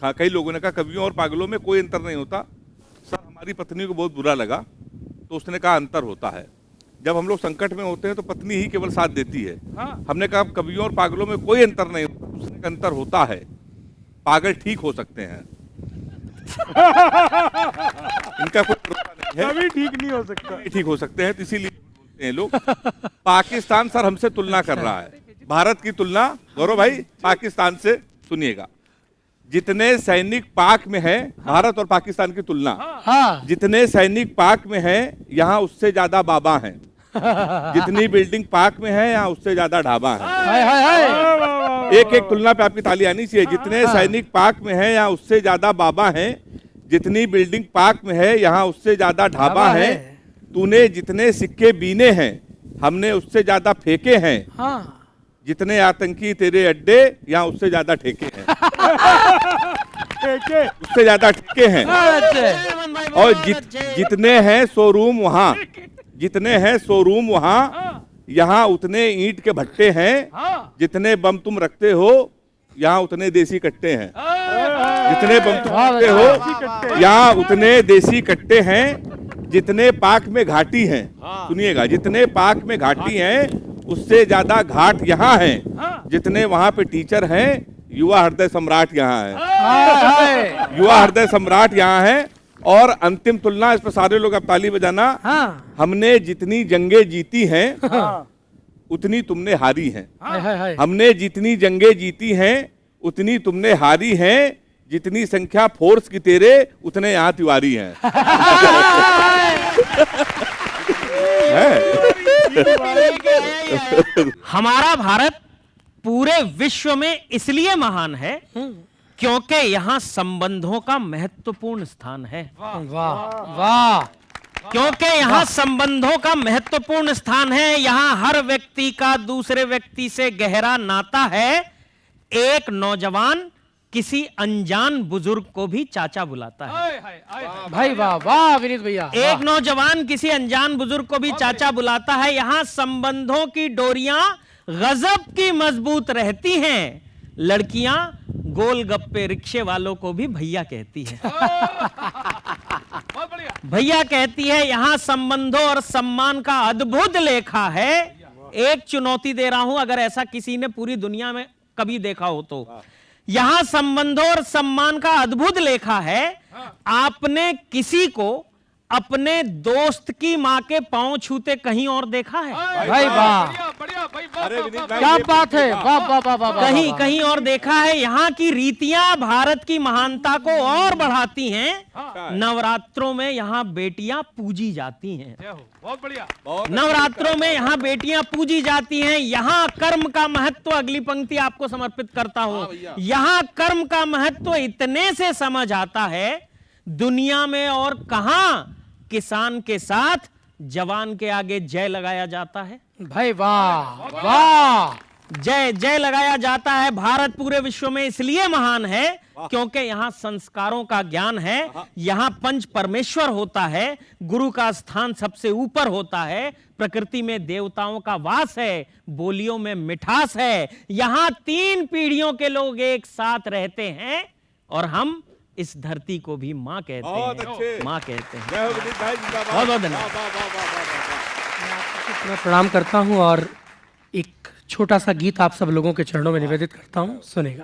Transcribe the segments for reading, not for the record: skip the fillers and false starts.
हाँ, कई लोगों ने कहा कवियों और पागलों में कोई अंतर नहीं होता। सर, हमारी पत्नी को बहुत बुरा लगा तो उसने कहा अंतर होता है। जब हम लोग संकट में होते हैं तो पत्नी ही केवल साथ देती है। हमने कहा कवियों और पागलों में कोई अंतर नहीं होता। उसने कहा अंतर होता है, पागल ठीक हो सकते हैं। इनका कोई भरोसा नहीं है, कभी ठीक नहीं हो सकता। ठीक हो सकते हैं, तो इसीलिए बोलते हैं लोग। पाकिस्तान सर हमसे तुलना कर रहा है, भारत की तुलना। गौरव भाई, पाकिस्तान से सुनिएगा। जितने सैनिक पाक में हैं, भारत और पाकिस्तान की तुलना, जितने सैनिक पाक में हैं, यहाँ उससे ज्यादा बाबा हैं। जितनी बिल्डिंग पाक में है, यहाँ उससे ज्यादा ढाबा है। एक एक तुलना पे आपकी ताली आनी चाहिए। जितने सैनिक पाक में है, यहाँ उससे ज्यादा बाबा हैं। जितनी बिल्डिंग पाक में है, यहाँ उससे ज्यादा ढाबा है। तूने जितने सिक्के बीने हैं, हमने उससे ज्यादा फेंके हैं। जितने आतंकी तेरे अड्डे, यहाँ उससे ज्यादा ठेके हैं। उससे ज्यादा ठेके हैं। और जितने हैं शोरूम वहाँ, जितने हैं शोरूम वहाँ, यहाँ उतने ईंट के भट्टे हैं। जितने बम तुम रखते हो, यहाँ उतने देसी कट्टे हैं। जितने बम तुम रखते हो, यहाँ उतने देसी कट्टे हैं। जितने पाक में घाटी हैं, सुनिएगा, जितने पाक में घाटी हैं, उससे ज्यादा घाट यहाँ हैं। जितने वहाँ पे टीचर हैं, युवा हृदय सम्राट यहाँ है। युवा हृदय सम्राट यहाँ है। और अंतिम तुलना, इस पर सारे लोग अब ताली बजाना। हमने जितनी जंगें जीती हैं, उतनी तुमने हारी हैं। हमने जितनी जंगें जीती हैं, उतनी तुमने हारी हैं। जितनी संख्या फोर्स की तेरे, उतने यहाँ तिवारी हैं। हमारा भारत पूरे विश्व में इसलिए महान है क्योंकि यहाँ संबंधों का महत्वपूर्ण स्थान है। वाह वाह। क्योंकि यहाँ संबंधों का महत्वपूर्ण स्थान है। यहाँ हर व्यक्ति का दूसरे व्यक्ति से गहरा नाता है। एक नौजवान किसी अनजान बुजुर्ग को भी चाचा बुलाता है। भाई वाह वाह विनीत भैया। एक नौजवान किसी अनजान बुजुर्ग को भी चाचा बुलाता है। यहाँ संबंधों की डोरियां गजब की मजबूत रहती हैं। लड़कियां गोलगप्पे रिक्शे वालों को भी भैया कहती है। भैया कहती है। यहाँ संबंधों और सम्मान का अद्भुत लेखा है। एक चुनौती दे रहा हूं, अगर ऐसा किसी ने पूरी दुनिया में कभी देखा हो तो। यहां संबंधों और सम्मान का अद्भुत लेखा है। आपने किसी को अपने दोस्त की मां के पांव छूते कहीं और देखा है? भाई वाह, क्या बात है। वाह वाह वाह वाह। कहीं कहीं और देखा है? यहाँ की रीतियां भारत की महानता को और बढ़ाती हैं। नवरात्रों में यहाँ बेटियां पूजी जाती हैं। बहुत बढ़िया। नवरात्रों में यहाँ बेटियां पूजी जाती हैं। यहाँ कर्म का महत्व, अगली पंक्ति आपको समर्पित करता हूं। यहाँ कर्म का महत्व इतने से समझ आता है, दुनिया में और कहां किसान के साथ जवान के आगे जय लगाया जाता है। भाई वाह वाह। जय जय लगाया जाता है। भारत पूरे विश्व में इसलिए महान है क्योंकि यहाँ संस्कारों का ज्ञान है। यहाँ पंच परमेश्वर होता है। गुरु का स्थान सबसे ऊपर होता है। प्रकृति में देवताओं का वास है। बोलियों में मिठास है। यहाँ 3 पीढ़ियों के लोग एक साथ रहते हैं और हम इस धरती को भी माँ कहते हैं। माँ कहते हैं। बहुत बहुत धन्यवाद। मैं प्रणाम करता हूं और एक छोटा सा गीत आप सब लोगों के चरणों में निवेदित करता हूं, सुनेगा।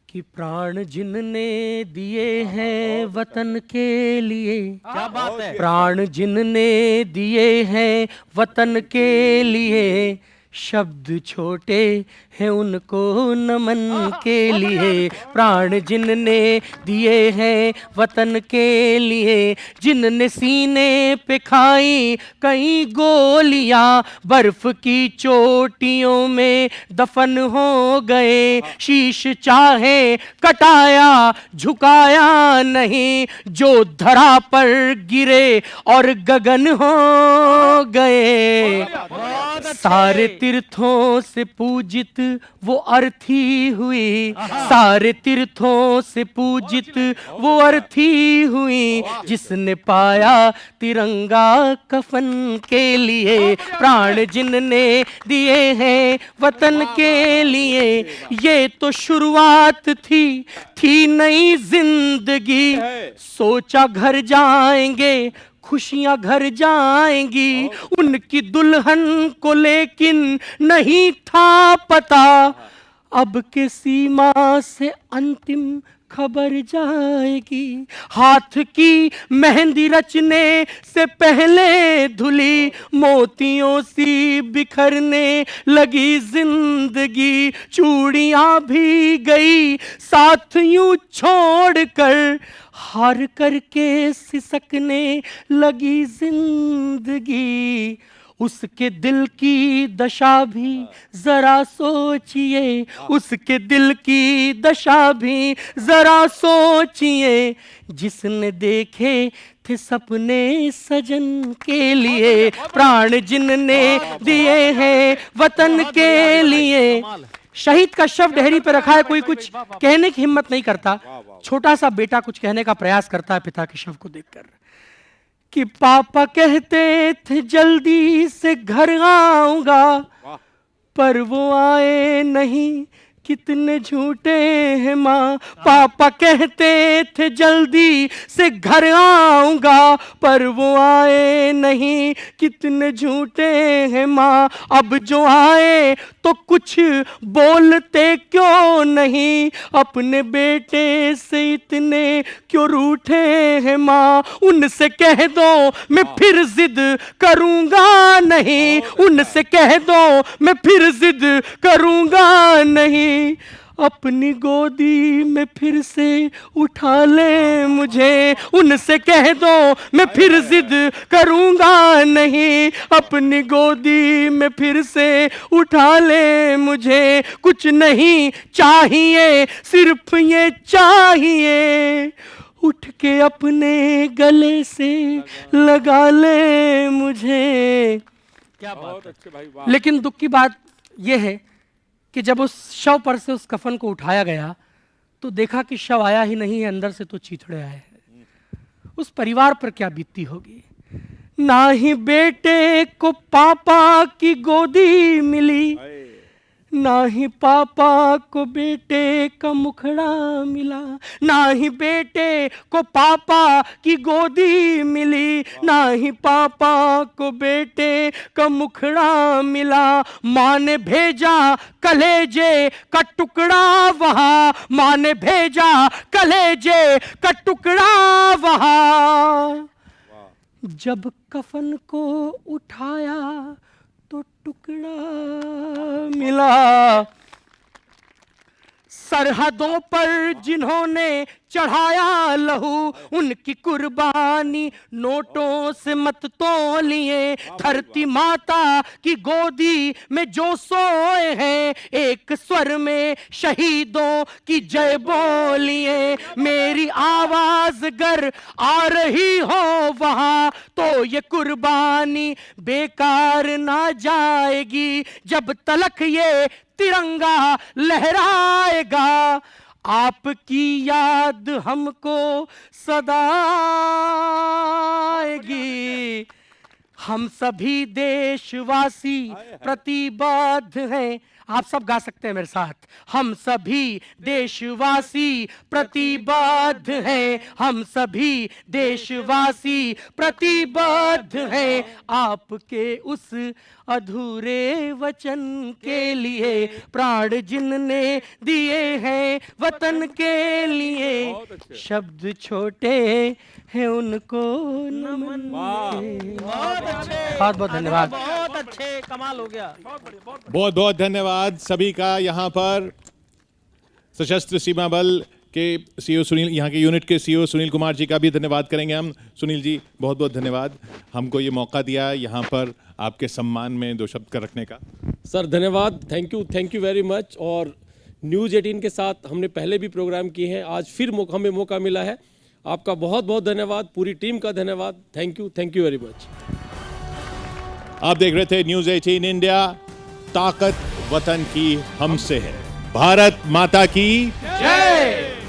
कि प्राण जिनने दिए हैं वतन के लिए, क्या बात है। प्राण जिनने दिए हैं वतन के लिए, शब्द छोटे हैं उनको नमन के लिए। प्राण जिनने दिए हैं वतन के लिए, जिनने सीने पे खाई कई गोलियां, बर्फ की चोटियों में दफन हो गए। शीश चाहे कटाया झुकाया नहीं, जो धरा पर गिरे और गगन हो गए। सारे तीर्थों से पूजित वो अर्थी हुई, सारे तीर्थों से पूजित वो अर्थी हुई, जिसने पाया तिरंगा कफन के लिए, प्राण जिनने दिए हैं वतन के लिए। ये तो शुरुआत थी नई जिंदगी, सोचा घर जाएंगे खुशियां घर जाएंगी, उनकी दुल्हन को लेकिन नहीं था पता, अब के सीमा से अंतिम खबर जाएगी। हाथ की मेहंदी रचने से पहले धुली, मोतियों सी बिखरने लगी जिंदगी, चूड़ियां भी गई साथ यूं छोड़कर, हार करके सिसकने लगी जिंदगी। उसके दिल की दशा भी जरा सोचिए, उसके दिल की दशा भी जरा सोचिए, जिसने देखे थे सपने सजन के लिए, प्राण जिनने दिए हैं वतन के लिए। शहीद का शव डेहरी पे रखा है, कोई कुछ कहने की हिम्मत नहीं करता। छोटा सा बेटा कुछ कहने का प्रयास करता है पिता के शव को देखकर कि पापा कहते थे जल्दी से घर आऊंगा, पर वो आए नहीं, कितने झूठे हैं माँ। पापा कहते थे जल्दी से घर आऊंगा, पर वो आए नहीं, कितने झूठे हैं माँ। अब जो आए तो कुछ बोलते क्यों नहीं, अपने बेटे से इतने क्यों रूठे हैं माँ। उनसे कह दो मैं फिर जिद करूंगा नहीं, उनसे कह दो मैं फिर जिद करूंगा नहीं, अपनी गोदी में फिर से उठा ले मुझे। उनसे कह दो मैं फिर जिद करूंगा नहीं, अपनी गोदी में फिर से उठा ले मुझे। कुछ नहीं चाहिए सिर्फ ये चाहिए, उठ के अपने गले से लगा ले मुझे। क्या बात है। लेकिन दुख की बात यह है कि जब उस शव पर से उस कफन को उठाया गया तो देखा कि शव आया ही नहीं है, अंदर से तो चीथड़े आए हैं। उस परिवार पर क्या बीतती होगी। ना ही बेटे को पापा की गोदी मिली, ना ही पापा को बेटे का मुखड़ा मिला, ना ही बेटे को पापा की गोदी मिली, ना ही पापा को बेटे का मुखड़ा मिला। माँ ने भेजा कलेजे का टुकड़ा वहाँ, माँ ने भेजा कलेजे का टुकड़ा वहाँ। जब कफन को उठाया तो टुकड़ा मिला। सरहदों पर जिन्होंने चढ़ाया लहू, उनकी कुर्बानी नोटों से मत तोलिए। धरती माता की गोदी में जो सोए हैं, एक स्वर में शहीदों की जय बोलिए। मेरी आवाज अगर आ रही हो वहां, तो ये कुर्बानी बेकार ना जाएगी। जब तलक ये तिरंगा लहराएगा, आपकी याद हमको सदा आएगी। हम सभी देशवासी प्रतिबद्ध हैं। आप सब गा सकते हैं मेरे साथ। हम सभी देशवासी प्रतिबद्ध हैं, हम सभी देशवासी प्रतिबद्ध हैं। आपके उस अधूरे वचन के लिए, प्राण जिनने दिए हैं वतन के लिए। शब्द छोटे हैं उनको नमन। बहुत बहुत धन्यवाद। बहुत अच्छे, कमाल हो गया। बहुत बहुत धन्यवाद सभी का। यहाँ पर सशस्त्र सीमा बल के सीईओ सुनील, यहाँ के यूनिट के सीईओ सुनील कुमार जी का भी धन्यवाद करेंगे हम। सुनील जी बहुत बहुत धन्यवाद, हमको ये मौका दिया यहाँ पर आपके सम्मान में दो शब्द कर रखने का। सर धन्यवाद, थैंक यू वेरी मच। और न्यूज़ 18 के साथ हमने पहले भी प्रोग्राम किए हैं, आज फिर हमें मौका मिला है। आपका बहुत बहुत धन्यवाद, पूरी टीम का धन्यवाद। Thank you very much. आप देख रहे थे न्यूज़ 18 इंडिया। ताकत वतन की हमसे है। भारत माता की जय।